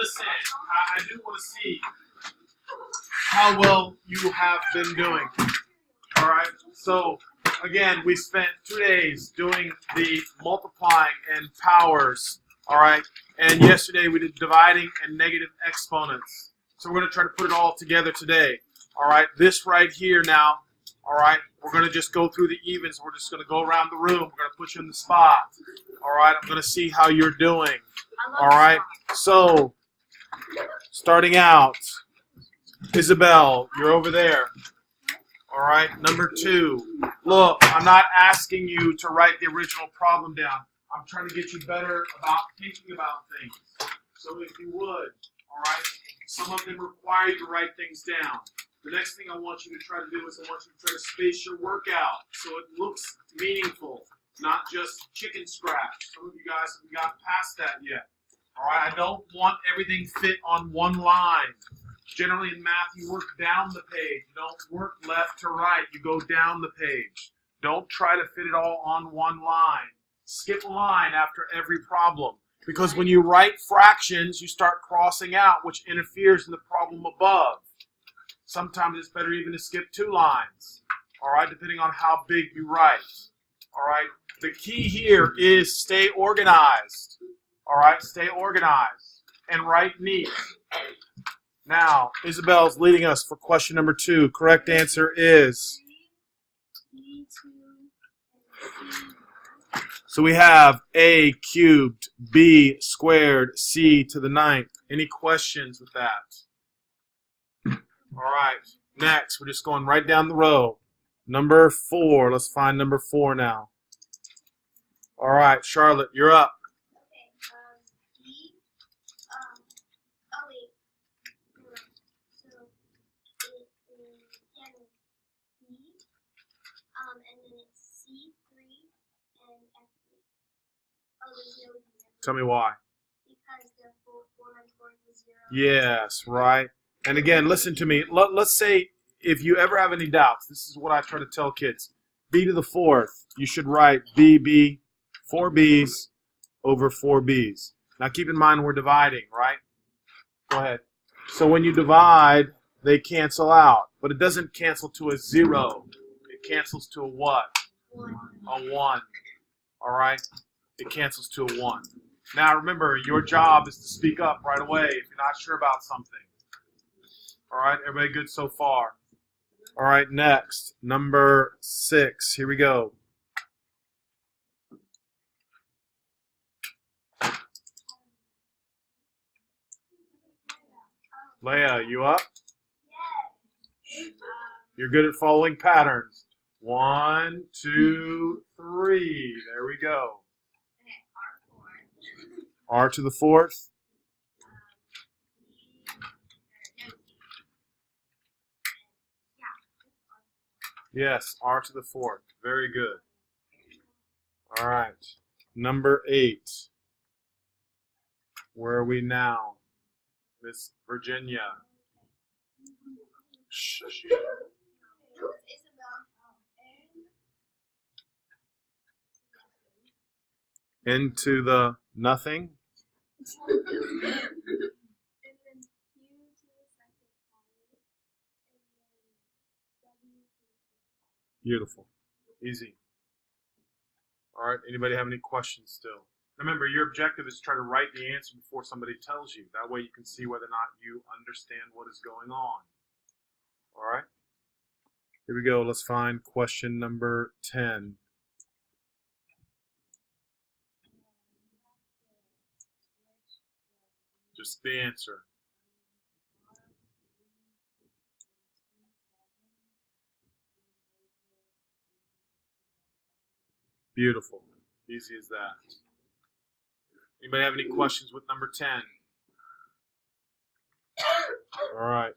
listen, I do want to see how well you have been doing. All right. So again, we spent 2 days doing the multiplying and powers. All right. And yesterday we did dividing and negative exponents. So we're going to try to put it all together today. All right. This right here now. All right. We're going to just go through the evens. We're just going to go around the room. We're going to put you in the spot. All right. I'm going to see how you're doing. All right. So starting out, Isabel, you're over there. All right. Number 2. Look, I'm not asking you to write the original problem down. I'm trying to get you better about thinking about things. So if you would, all right, some of them require you to write things down. The next thing I want you to try to do is I want you to try to space your work out so it looks meaningful, not just chicken scratch. Some of you guys haven't got past that yet. All right, I don't want everything fit on one line. Generally in math, you work down the page. You don't work left to right. You go down the page. Don't try to fit it all on one line. Skip a line after every problem. Because when you write fractions, you start crossing out, which interferes in the problem above. Sometimes it's better even to skip 2 lines, all right, depending on how big you write, all right? The key here is stay organized, all right? Stay organized and write neat. Now, Isabel's leading us for question number 2. Correct answer is... So we have a cubed, b squared, c to the 9th. Any questions with that? All right, next, we're just going right down the row. Number 4, let's find number 4 now. All right, Charlotte, you're up. Tell me why. Because the 4 minus 4 is 0. Yes, right. And again, listen to me. Let's say if you ever have any doubts, this is what I try to tell kids. B to the 4th, you should write BB, 4 B's over 4 B's. Now keep in mind we're dividing, right? Go ahead. So when you divide, they cancel out. But it doesn't cancel to a 0. It cancels to a what? 1. A 1. All right? It cancels to a 1. Now remember, your job is to speak up right away if you're not sure about something. All right, everybody good so far? All right, next, number 6. Here we go. Leah, you up? Yes. You're good at following patterns. 1, 2, 3. There we go. R to the 4th. Yes, R to the 4th. Very good. All right. Number 8. Where are we now? Miss Virginia. Shh. Into the nothing. Beautiful. Easy. All right. Anybody have any questions still? Remember, your objective is to try to write the answer before somebody tells you. That way you can see whether or not you understand what is going on. All right. Here we go. Let's find question number 10. Just the answer. Beautiful. Easy as that. Anybody have any questions with number 10? All right.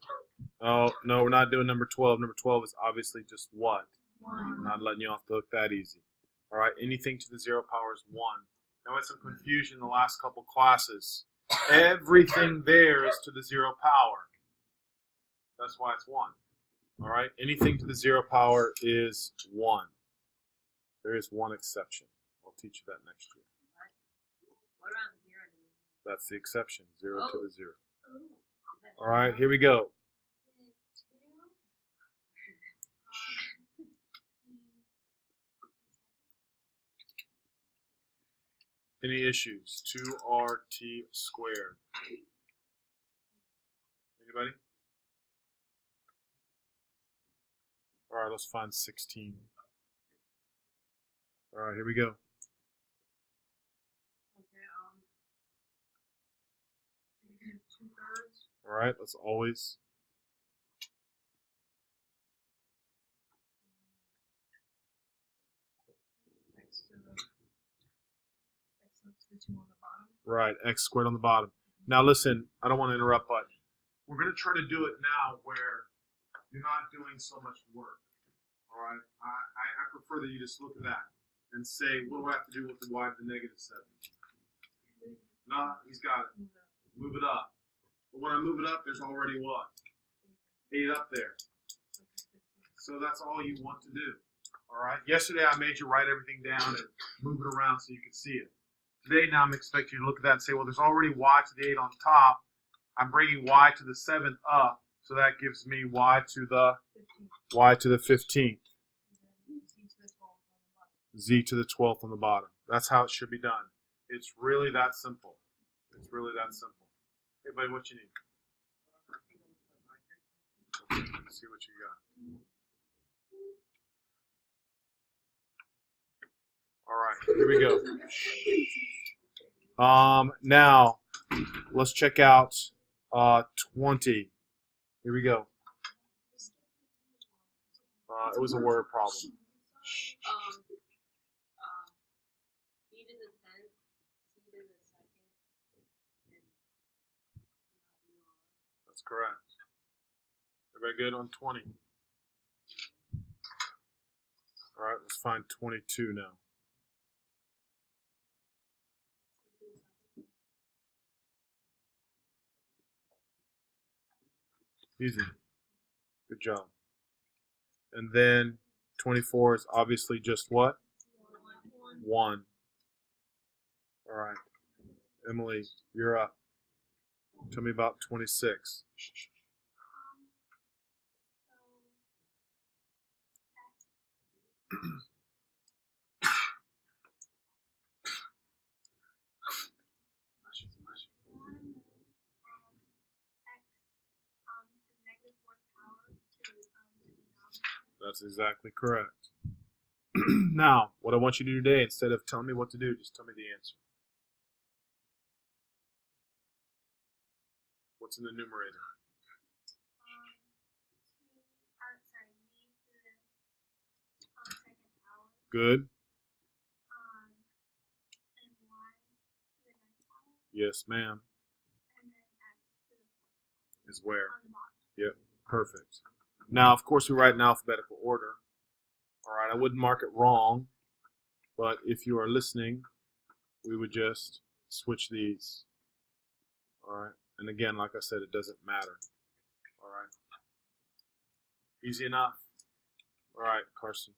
Oh, no, we're not doing number 12. Number 12 is obviously just what? 1. I'm not letting you off the hook that easy. All right, anything to the 0 power is 1. Now, I had some confusion in the last couple classes. Everything there is to the 0 power. That's why it's 1. All right, anything to the 0 power is 1. There is one exception. I'll teach you that next year. What around 0? That's the exception. 0 to the 0. All right, here we go. Any issues? 2RT squared. Anybody? All right, let's find 16. All right, here we go. Okay, 2/3. All right, let's always. X to the 2 on the bottom. Right, x squared on the bottom. Now listen, I don't want to interrupt, but we're going to try to do it now where you're not doing so much work. All right, I prefer that you just look at that and say, what do I have to do with the y to the -7? No, he's got it. Move it up. But when I move it up, there's already what? 8 up there. So that's all you want to do. All right. Yesterday I made you write everything down and move it around so you could see it. Today now I'm expecting you to look at that and say, well, there's already y to the 8 on top. I'm bringing y to the 7th up, so that gives me y to the 15th. Z to the 12th on the bottom. That's how it should be done. It's really that simple. It's really that simple. Hey, buddy, what you need? Okay, let's see what you got. All right, here we go. Now, let's check out 20. Here we go. It was a word problem. E to the 10th, C to the 2nd, and That's correct. Everybody good on 20? All right, let's find 22 now. Easy. Good job. And then 24 is obviously just what? 1. All right. Emily, you're up. Tell me about 26. That's exactly correct. Now, what I want you to do today, instead of telling me what to do, just tell me the answer. What's in the numerator? Good. Yes, ma'am. Is where? Yep, perfect. Now, of course, we write in alphabetical order. All right, I wouldn't mark it wrong, but if you are listening, we would just switch these. All right, and again, like I said, it doesn't matter. All right, easy enough. All right, Carson,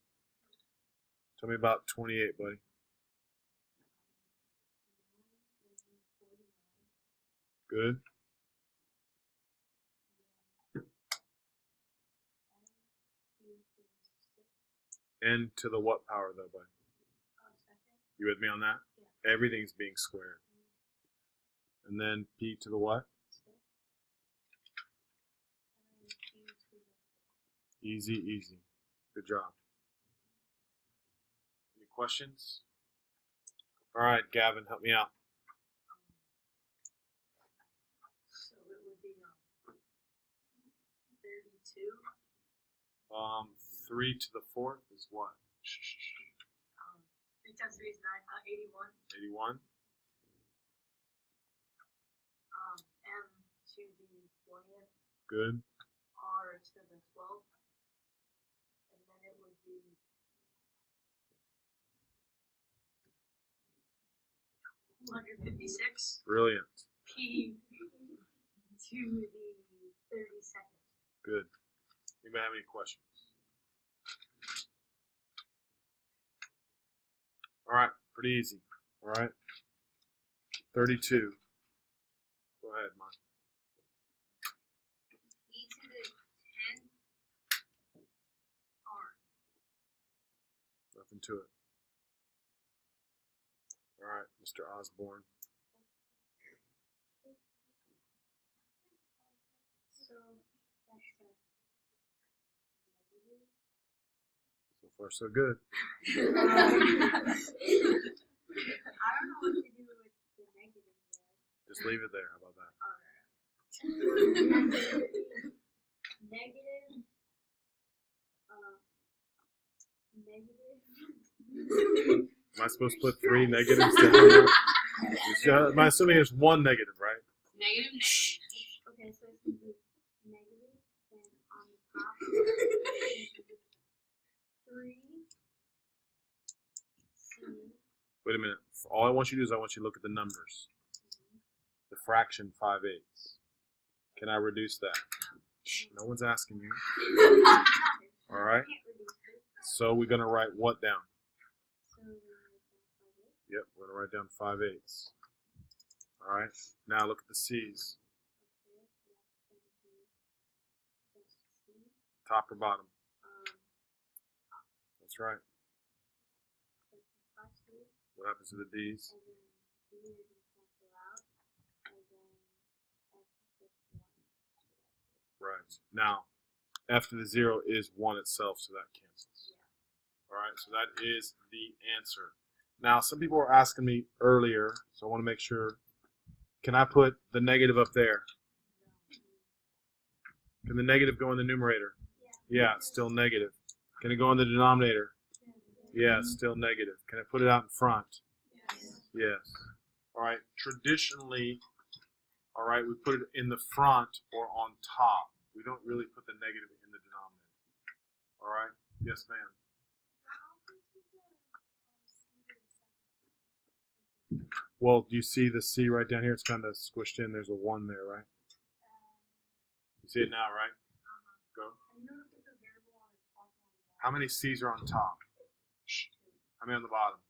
tell me about 28, buddy. Good. N to the what power, though, buddy? You with me on that? Yeah. Everything's being squared. And then P to the what? Easy, easy. Good job. Any questions? All right, Gavin, help me out. So it would be 32. 3 to the 4th is what? 3 times 3 is 9, 81. 81. M to the 20th. Good. R to the 12th. And then it would be 256. Brilliant. P to the 32nd. Good. Anybody have any questions? All right, pretty easy. All right. 32. ahead, Mike. E to the 10th part. Nothing to it. All right, Mr. Osborne. So that's So far, so good. I don't know what to do with the negative there. Just leave it there. How about that? Negative. Am I supposed to put 3 negatives down? Am I assuming there's 1 negative, right? Negative. Okay, so it's going to be negative, then on the top, 3, C, Wait a minute. All I want you to do is I want you to look at the numbers. The fraction 5/8. Can I reduce that? Shh, no one's asking you. All right. can't reduce it. So we're going to write what down? So then Yep, we're going to write down 5/8. All right. Now look at the C's. Top or bottom? That's right. What happens to the D's? Right. Now, F to the 0 is 1 itself, so that cancels. All right, so that is the answer. Now, some people were asking me earlier, so I want to make sure. Can I put the negative up there? Can the negative go in the numerator? Yeah, it's still negative. Can it go in the denominator? Yeah, it's still negative. Can I put it out in front? Yes. All right, traditionally, all right, we put it in the front or on top. We don't really put the negative in the denominator. All right? Yes, ma'am. Well, do you see the C right down here? It's kind of squished in. There's a 1 there, right? You see it now, right? Go. How many C's are on top? How many on the bottom?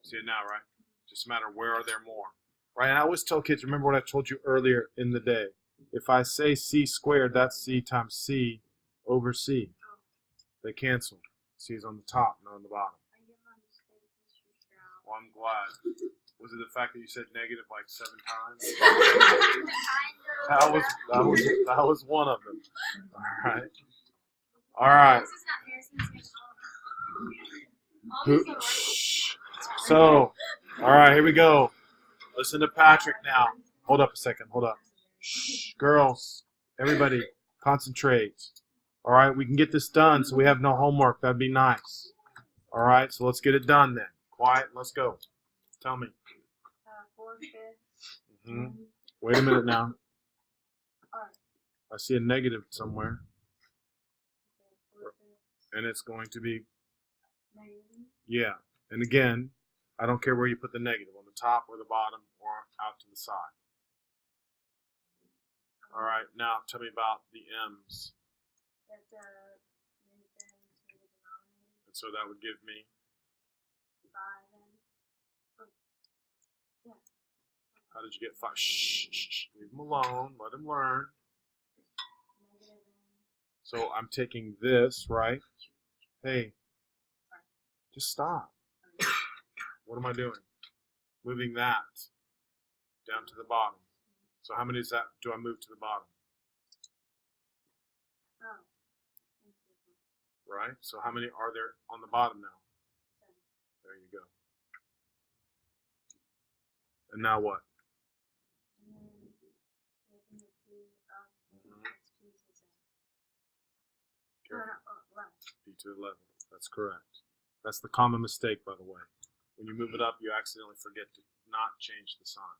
See it now, right? Just a matter of where are there more. Right? And I always tell kids, remember what I told you earlier in the day. If I say C squared, that's C times C over C. They cancel. C is on the top, not on the bottom. Well, I'm glad. Was it the fact that you said negative like 7 times? That was one of them. All right. All right. So, all right, here we go. Listen to Patrick now. Hold up a second. Hold up. Shh, girls, everybody, concentrate. All right, we can get this done so we have no homework. That'd be nice. All right, so let's get it done then. Quiet, let's go. Tell me. 4/5. Wait a minute now. I see a negative somewhere, and it's going to be, yeah. And again, I don't care where you put the negative, on the top or the bottom or out to the side. All right, now tell me about the M's. And so that would give me, how did you get 5? Shh, shh, shh. Leave him alone. Let him learn. So I'm taking this, right? Hey, just stop. What am I doing? Moving that down to the bottom. So how many is that do I move to the bottom? Right? So how many are there on the bottom now? There you go. And now what? B to 11. That's correct. That's the common mistake, by the way. When you move it up, you accidentally forget to not change the sign.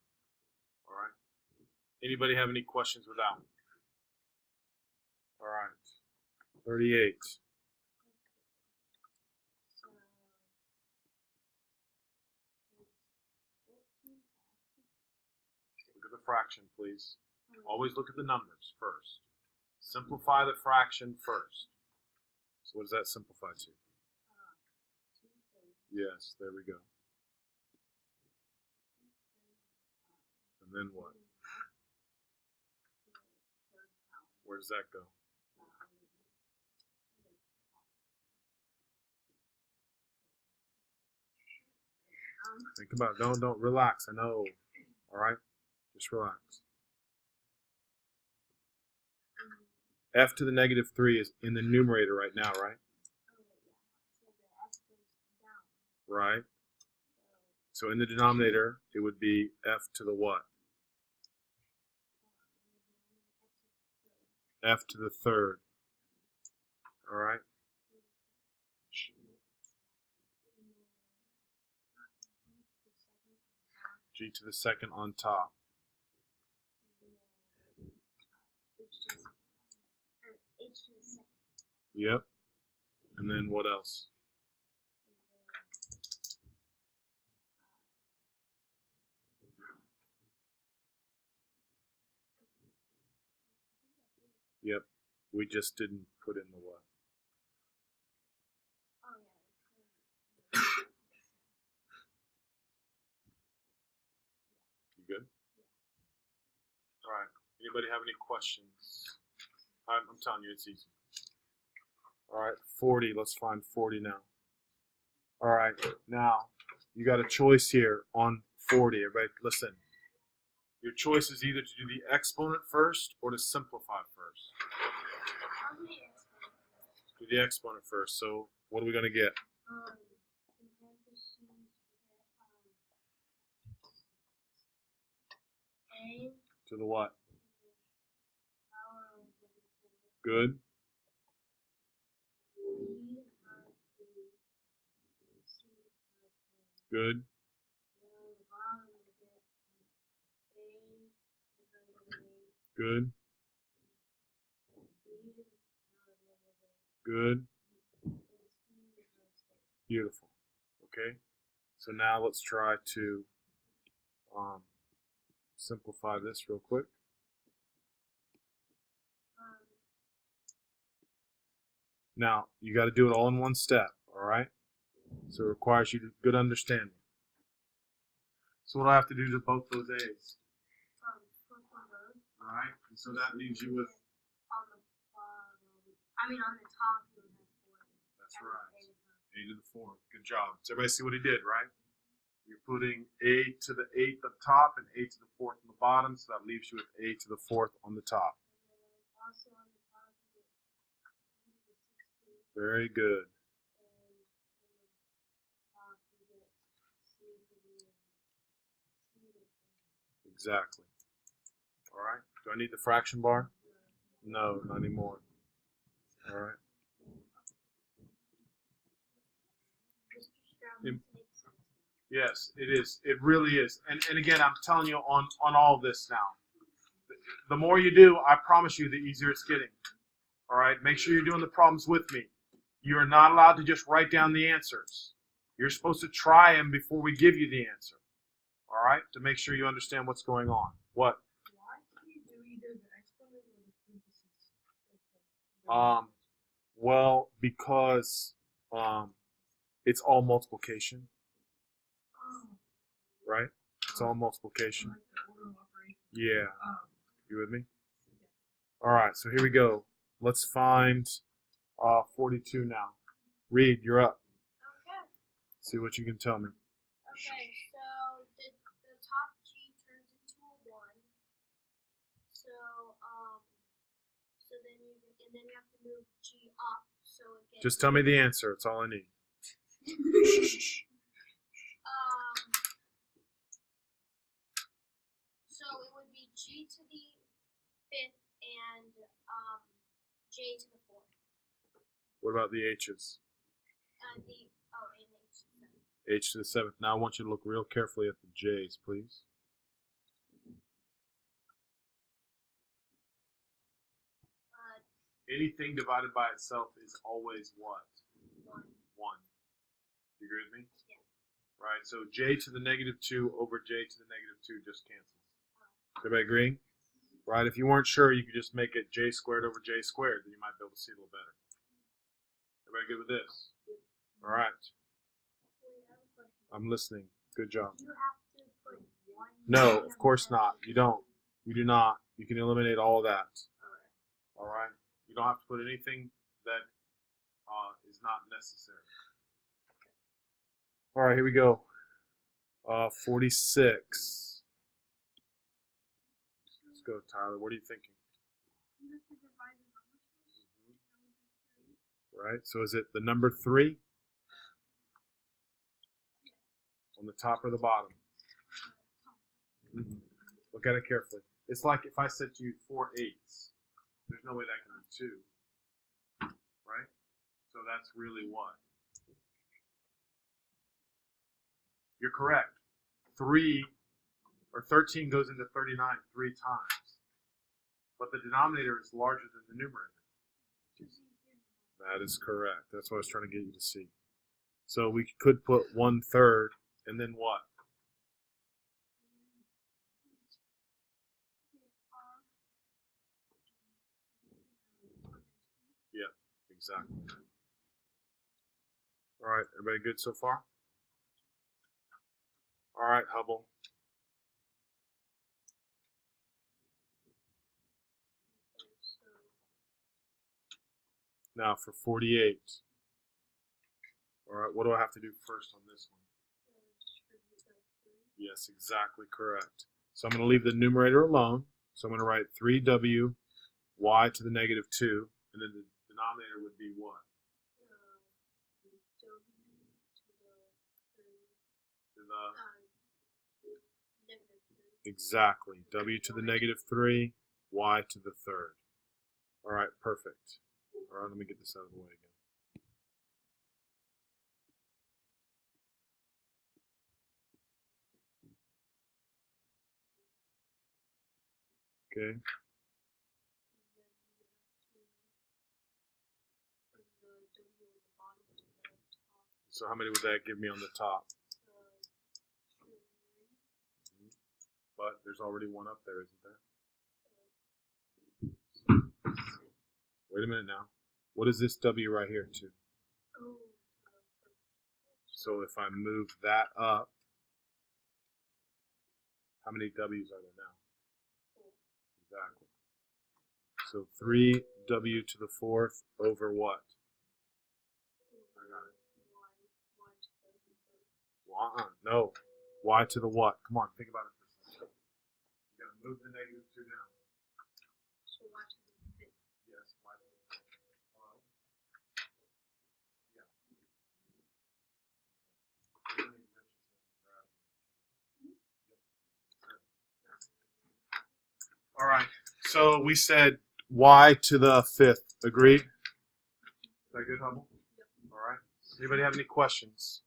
All right? Anybody have any questions with that one? All right. 38. Look at the fraction, please. Always look at the numbers first. Simplify the fraction first. So what does that simplify to? Yes, there we go. And then what? Where does that go? Think about it. Don't relax. I know. All right? Just relax. F to the negative 3 is in the numerator right now, right? Right. So in the denominator, it would be F to the what? F to the third. All right? G to the second on top. Yep. And then what else? Yep. We just didn't put in the what? You good? All right. Anybody have any questions? I'm telling you, it's easy. All right, 40. Let's find 40 now. All right, now you got a choice here on 40. Everybody, listen. Your choice is either to do the exponent first or to simplify first. Do the exponent first. So what are we going to get? To the what? Good. Good. Good. Good. Beautiful. Okay. So now let's try to simplify this real quick. Now, you got to do it all in one step, all right? So it requires you to good understanding. So what do I have to do to both those A's? All right, and so that leaves you with... On the bottom. On the top, you would have 4. That's right. A to the 4. Good job. Does everybody see what he did, right? You're putting A to the 8th up top and A to the 4th on the bottom, so that leaves you with A to the 4th on the top. Also on the top, you get B to the 16th. Very good. Exactly. All right. Do I need the fraction bar? No, not anymore. All right. Yes, it is. It really is. And again, I'm telling you on all this now. The more you do, I promise you, the easier it's getting. All right. Make sure you're doing the problems with me. You are not allowed to just write down the answers. You're supposed to try them before we give you the answer. All right, to make sure you understand what's going on. What? Why can't you do either the exponent or the parentheses? Well, because it's all multiplication, right? It's all multiplication. Yeah. You with me? All right, so here we go. Let's find 42 now. Reed, you're up. Okay. See what you can tell me. Okay, so the top G turns into a 1. So then you have to move G up so it gets. Just tell me the answer. It's all I need. So it would be G to the 5th and J to the 4th. What about the H's? And H to the 7th. H to the 7th. Now I want you to look real carefully at the J's, please. Anything divided by itself is always what? 1. 1. You agree with me? Yeah. Right, so J to the negative 2 over J to the negative 2 just cancels. Everybody agreeing? Right, if you weren't sure, you could just make it J squared over J squared. Then you might be able to see a little better. Everybody good with this? All right. I'm listening. Good job. Do you have to put 1? No, of course not. You don't. You do not. You can eliminate all that. All right? You don't have to put anything that is not necessary. All right, here we go. 46. Let's go, Tyler. What are you thinking? You have to divide the numbers first. Right, so is it the number 3? On the top or the bottom? Look at it carefully. It's like if I said to you 4 8s. There's no way that can be 2. Right? So that's really what? You're correct. 3 or 13 goes into 39 3 times. But the denominator is larger than the numerator. That is correct. That's what I was trying to get you to see. So we could put 1/3 and then what? Yeah, exactly. All right, everybody good so far? All right, Hubble. Now for 48. All right, what do I have to do first on this one? Yes, exactly correct. So I'm going to leave the numerator alone. So I'm going to write 3w y to the negative 2, and then the denominator would be what? Exactly. W to the negative 3, y to the 3rd. All right, perfect. All right, let me get this out of the way again. Okay. So how many would that give me on the top? But there's already one up there, isn't there? Wait a minute now. What is this W right here to? So if I move that up, how many W's are there now? Exactly. So 3w to the 4th over what? I got it. No. Y to the what? Come on, think about it for a second. You gotta move the negative 2 down. So y to the 5th. Yes, y to the 5th. Yeah. All right. So we said y to the 5th. Agreed? Is that good, Hubble? Yep. All right. Anybody have any questions?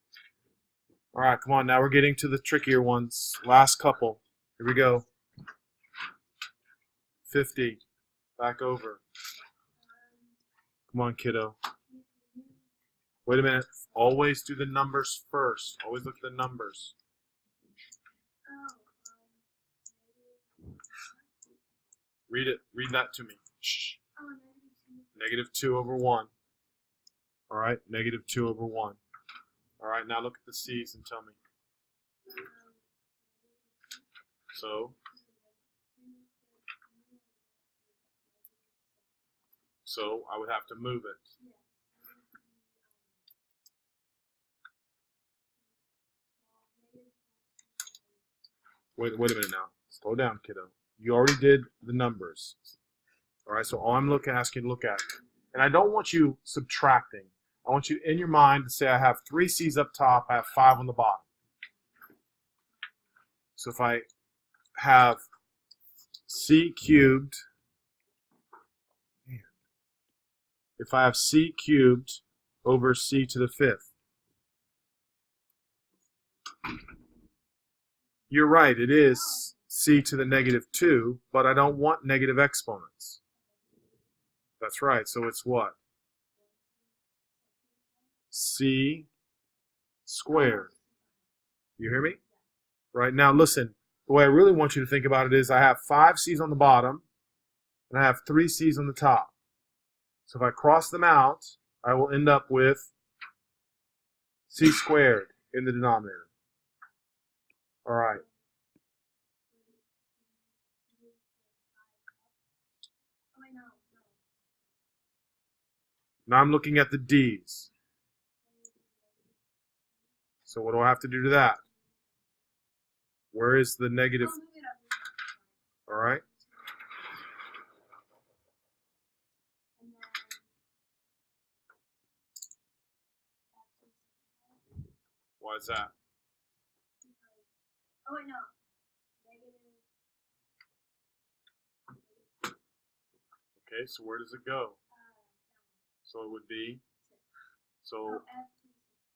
All right, come on. Now we're getting to the trickier ones. Last couple. Here we go. 50. Back over. Come on, kiddo. Wait a minute. Always do the numbers first. Always look at the numbers. Read it. Read that to me. Shh. Negative 2 over 1. All right. Negative 2 over 1. All right. Now look at the C's and tell me. So I would have to move it. Wait a minute now. Slow down, kiddo. You already did the numbers. All right, so all I'm asking you to look at. And I don't want you subtracting. I want you in your mind to say I have 3 C's up top, I have 5 on the bottom. So if I have C cubed, if I have C cubed over C to the 5th, you're right, it is C to the negative 2, but I don't want negative exponents. That's right, so it's what? C squared. You hear me? Right, now listen, the way I really want you to think about it is I have 5 C's on the bottom, and I have 3 C's on the top. So if I cross them out, I will end up with C squared in the denominator. All right. Now I'm looking at the D's. So what do I have to do to that? Where is the negative? All right. Why is that? Oh wait, no. Okay, so where does it go? So it would be. So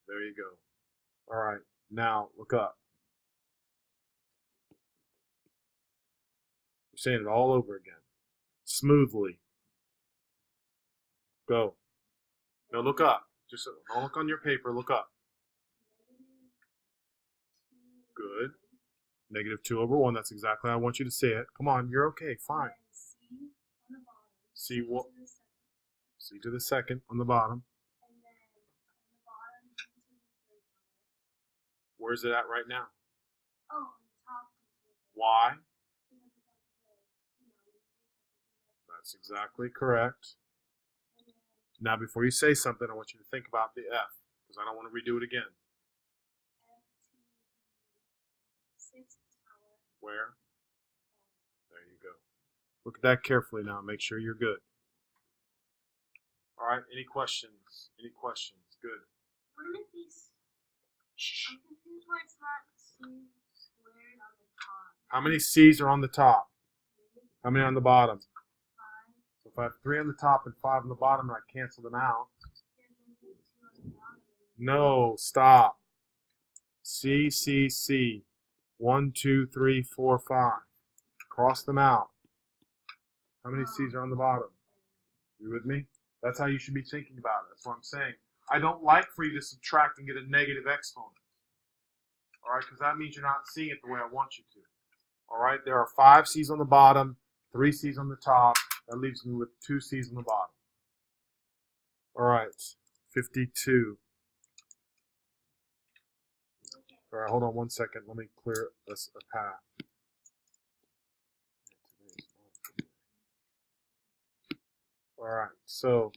there you go. All right. Now look up. You're saying it all over again. Smoothly. Go. No, look up. Just don't look on your paper. Look up. Good. -2/1. That's exactly how I want you to say it. Come on. You're okay. Fine. C what? C to the second on the bottom. Where's it at right now? Oh, on the top. Why? That's exactly correct. Now, before you say something, I want you to think about the F, because I don't want to redo it again. Where? There you go. Look at that carefully now. Make sure you're good. All right. Any questions? Any questions? Good. One of these. I'm confused why it's not C squared on the top. How many C's are on the top? 3, How many on the bottom? 5. So if I have 3 on the top and 5 on the bottom, and I cancel them out. There's going to be 2 on the bottom. No, stop. C, C, C. 1, 2, 3, 4, 5. Cross them out. How many C's are on the bottom? You with me? That's how you should be thinking about it. That's what I'm saying. I don't like for you to subtract and get a negative exponent. All right, because that means you're not seeing it the way I want you to. All right, there are 5 C's on the bottom, 3 C's on the top. That leaves me with 2 C's on the bottom. All right, 52. All right, hold on 1 second. Let me clear this a path. All right, so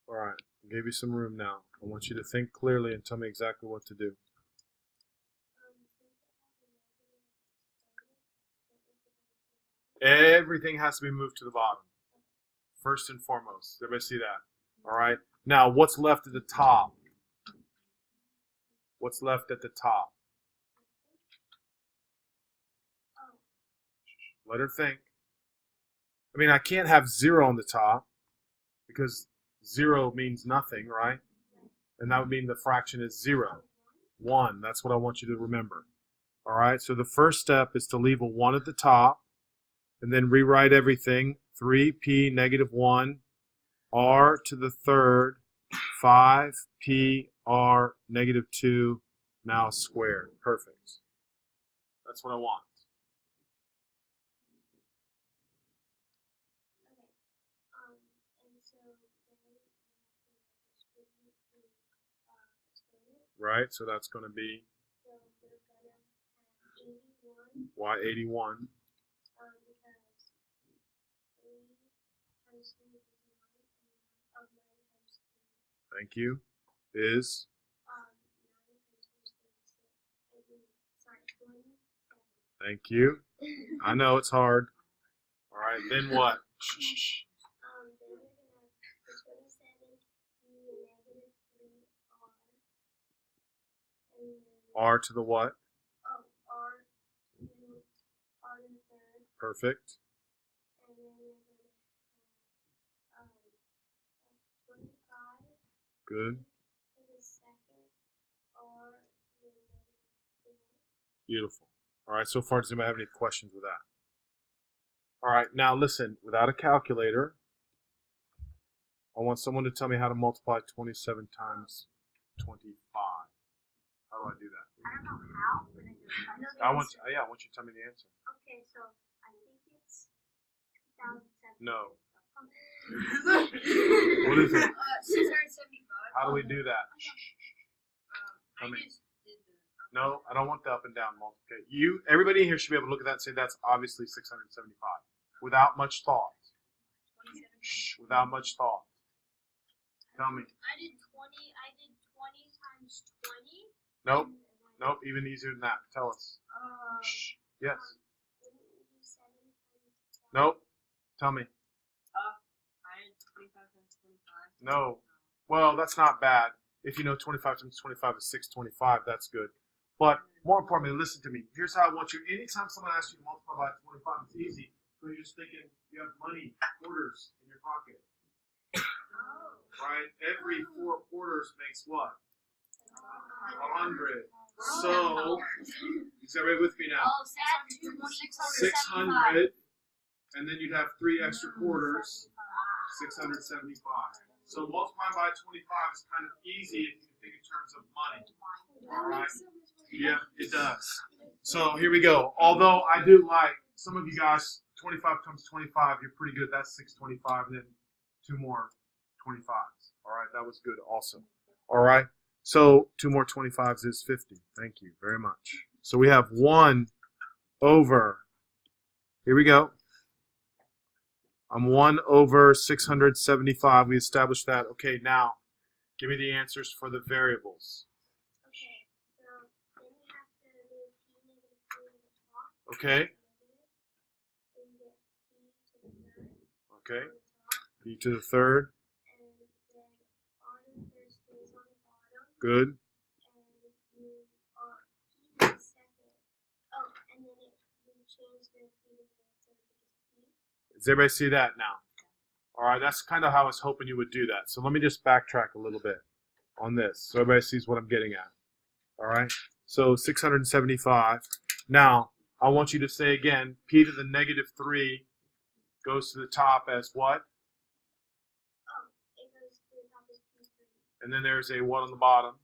all right, I gave you some room now. I want you to think clearly and tell me exactly what to do. Everything has to be moved to the bottom. First and foremost. Everybody see that? All right. Now, what's left at the top? What's left at the top? Let her think. I mean, I can't have 0 on the top because 0 means nothing, right? And that would mean the fraction is 0. 1. That's what I want you to remember. All right. So the first step is to leave a 1 at the top. And then rewrite everything. 3p -1 r to the third 5p r -2 now squared. Perfect. That's what I want. Right, so that's going to be y 81. Thank you. Is? Thank you. I know it's hard. All right, then what? R to the what? R to the third. Perfect. And then we're going to have 25. Good. To the second, R to the -4. Beautiful. All right, so far, does anybody have any questions with that? All right, now listen, without a calculator, I want someone to tell me how to multiply 27 times 25. How do I do that? I don't know how, but I know the I want answer. you to tell me the answer. Okay, so I think it's 2007. No. What is it? 675. How do we do that? I Tell me. just did the. No, I don't want the up and down multiplication. Everybody here should be able to look at that and say that's obviously 675 without much thought. Shh, without much thought. Tell me. I did 20 times 20. Nope. Nope. Even easier than that. Tell us. Shh. Yes. Nope. Tell me. I did 25 times 25. No. Well, that's not bad. If you know 25 times 25 is 625, that's good. But more importantly, listen to me. Here's how I want you. Anytime someone asks you to multiply by 25, it's easy. So you're just thinking you have money, quarters in your pocket. Right? Every 4 quarters makes what? 100. So, is everybody with me now? 600. And then you'd have 3 extra quarters. 675. So multiplying by 25 is kind of easy if you think in terms of money. All right? Yeah, it does. So here we go. Although I do like some of you guys, 25 times 25, you're pretty good. That's 625, and then 2 more 25s. All right, that was good also. All right, so 2 more 25s is 50. Thank you very much. So we have 1 over, here we go. I'm 1 over 675. We established that. Okay, now give me the answers for the variables. Okay, so then you have to move p negative 3 to the top. Okay. So you get p to the third. Okay. On the top, P to the third. and then on there stays on the bottom. Good. And you p to the second. Oh, and then you change the p to the third to just p. Does everybody see that now? All right, that's kind of how I was hoping you would do that. So let me just backtrack a little bit on this so everybody sees what I'm getting at. All right, so 675. Now, I want you to say again, p to the negative 3 goes to the top as what? Oh, it goes to the top as p3. And then there's a what on the bottom?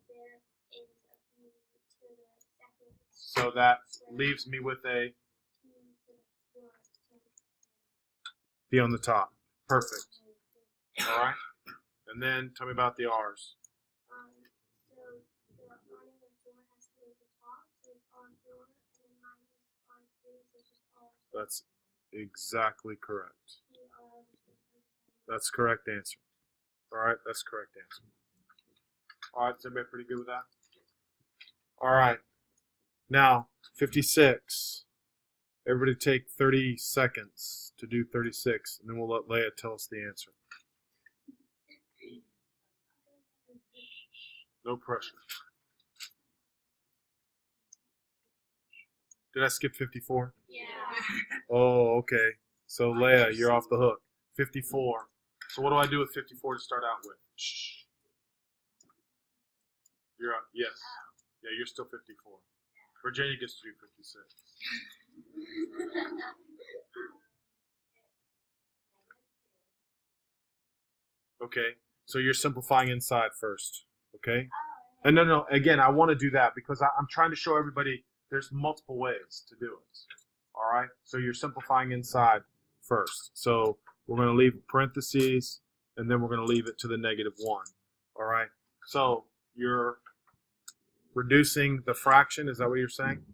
There is a p to the second. So that leaves me with a P to the fourth. p on the top. Perfect. All right, and then tell me about the r's. So the R negative 4 has to go to the top, so it's R4, and then minus R3, so it's just R. That's exactly correct. PR. That's correct answer. All right, that's correct answer. All right, is everybody pretty good with that? All right, now 56. Everybody take 30 seconds to do 36, and then we'll let Leah tell us the answer. No pressure. Did I skip 54? Yeah. Oh, okay. So Leah, you're off the hook. 54. So what do I do with 54 to start out with? Shh. You're up. Yes. Yeah, you're still 54. Virginia gets to do 56. Okay. So you're simplifying inside first. Okay. And no. Again, I want to do that because I'm trying to show everybody there's multiple ways to do it. All right. So you're simplifying inside first. So we're going to leave parentheses, and then we're going to leave it to the negative 1. All right. So you're reducing the fraction. Is that what you're saying?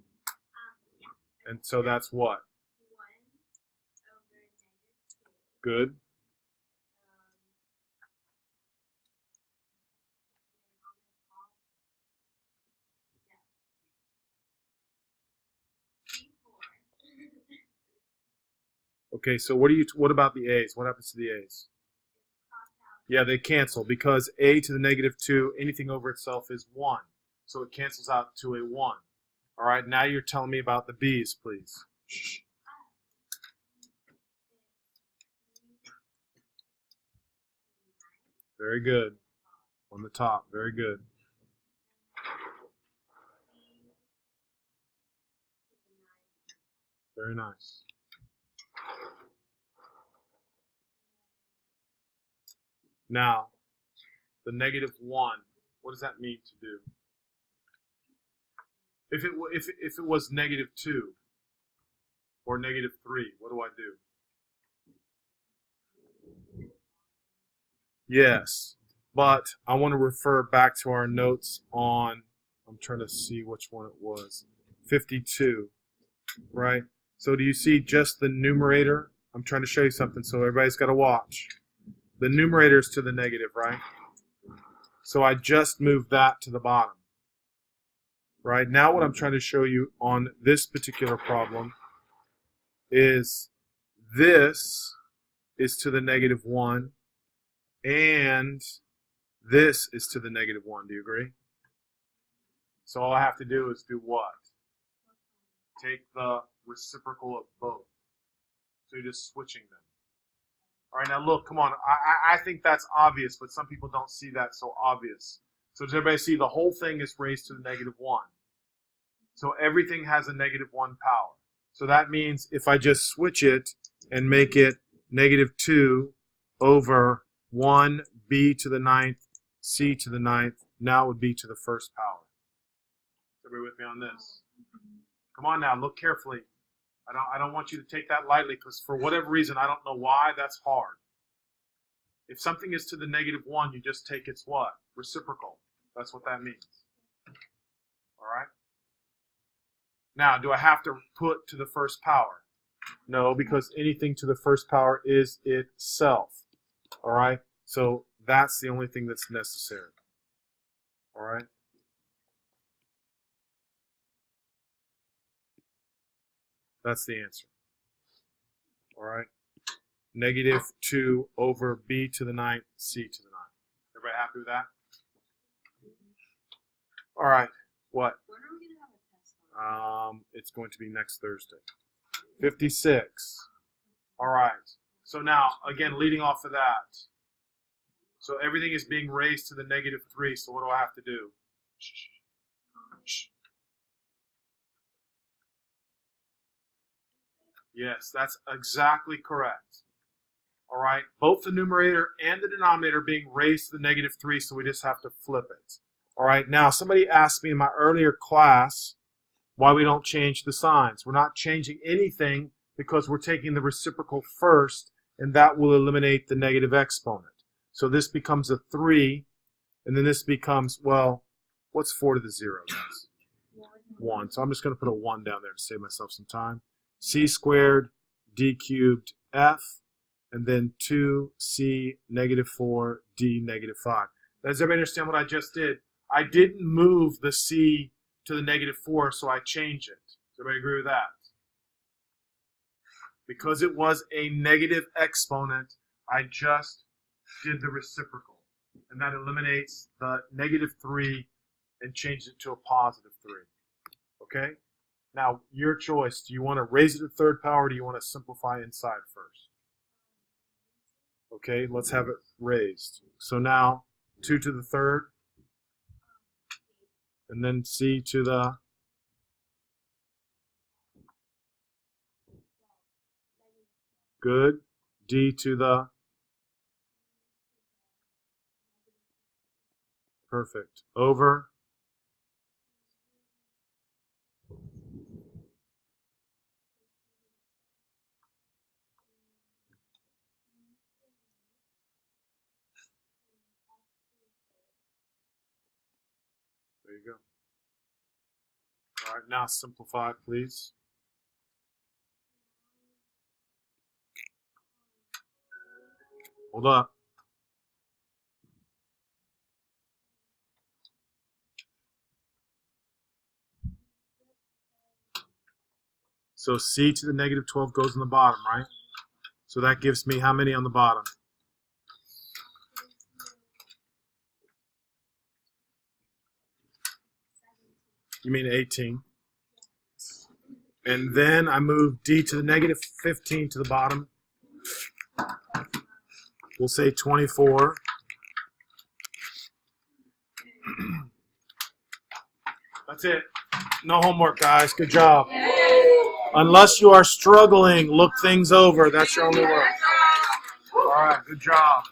And so that's what? 1 over Good. negative 2. Okay, so what about the a's? What happens to the a's? Yeah, they cancel because a to the negative 2, anything over itself is 1. So it cancels out to a 1. All right, now you're telling me about the b's, please. Shh. Very good. On the top, very good. Very nice. Now, the negative 1, what does that mean to do? If it was negative 2 or negative 3, what do I do? Yes, but I want to refer back to our notes on, I'm trying to see which one it was. 52, right? So do you see just the numerator? I'm trying to show you something, so everybody's got to watch. The numerator is to the negative, right? So I just moved that to the bottom. Right? Now what I'm trying to show you on this particular problem is this is to the negative 1 and this is to the negative 1. Do you agree? So all I have to do is do what? Take the reciprocal of both. So you're just switching them. All right, now look, come on. I think that's obvious, but some people don't see that so obvious. So does everybody see the whole thing is raised to the negative 1? So everything has a negative 1 power. So that means if I just switch it and make it negative 2 over 1b to the 9th, c to the 9th, now it would be to the first power. Is everybody with me on this? Come on now, look carefully. I don't want you to take that lightly because for whatever reason, I don't know why, that's hard. If something is to the negative 1, you just take its what? Reciprocal. That's what that means. All right? Now, do I have to put to the first power? No, because anything to the first power is itself. All right? So that's the only thing that's necessary. All right? That's the answer. All right? Negative 2 over b to the 9th, c to the 9th. Everybody happy with that? All right. What? When are we going to have a test on? It's going to be next Thursday. 56. All right. So now, again, leading off of that. So everything is being raised to the negative 3. So what do I have to do? Shh. Yes, that's exactly correct. All right. Both the numerator and the denominator are being raised to the negative 3, so we just have to flip it. All right. Now, somebody asked me in my earlier class why we don't change the signs. We're not changing anything because we're taking the reciprocal first, and that will eliminate the negative exponent. So this becomes a 3, and then this becomes, well, what's 4 to the 0? Guys? 1. So I'm just going to put a 1 down there to save myself some time. C squared, d cubed, f, and then 2c negative 4, d negative 5. Does everybody understand what I just did? I didn't move the c to the negative 4, so I changed it. Does everybody agree with that? Because it was a negative exponent, I just did the reciprocal. And that eliminates the negative 3 and changed it to a positive 3. Okay? Now, your choice. Do you want to raise it to third power or do you want to simplify inside first? Okay, let's have it raised. So now, 2 to the third. And then c to the... Good. D to the... Perfect. Over... There you go. All right, now simplify, please. Hold up. So c to the negative 12 goes in the bottom, right? So that gives me how many on the bottom? You mean 18. And then I move d to the negative 15 to the bottom. We'll say 24. That's it. No homework, guys. Good job. Unless you are struggling, look things over. That's your only work. All right, good job.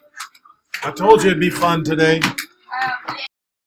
I told you it'd be fun today.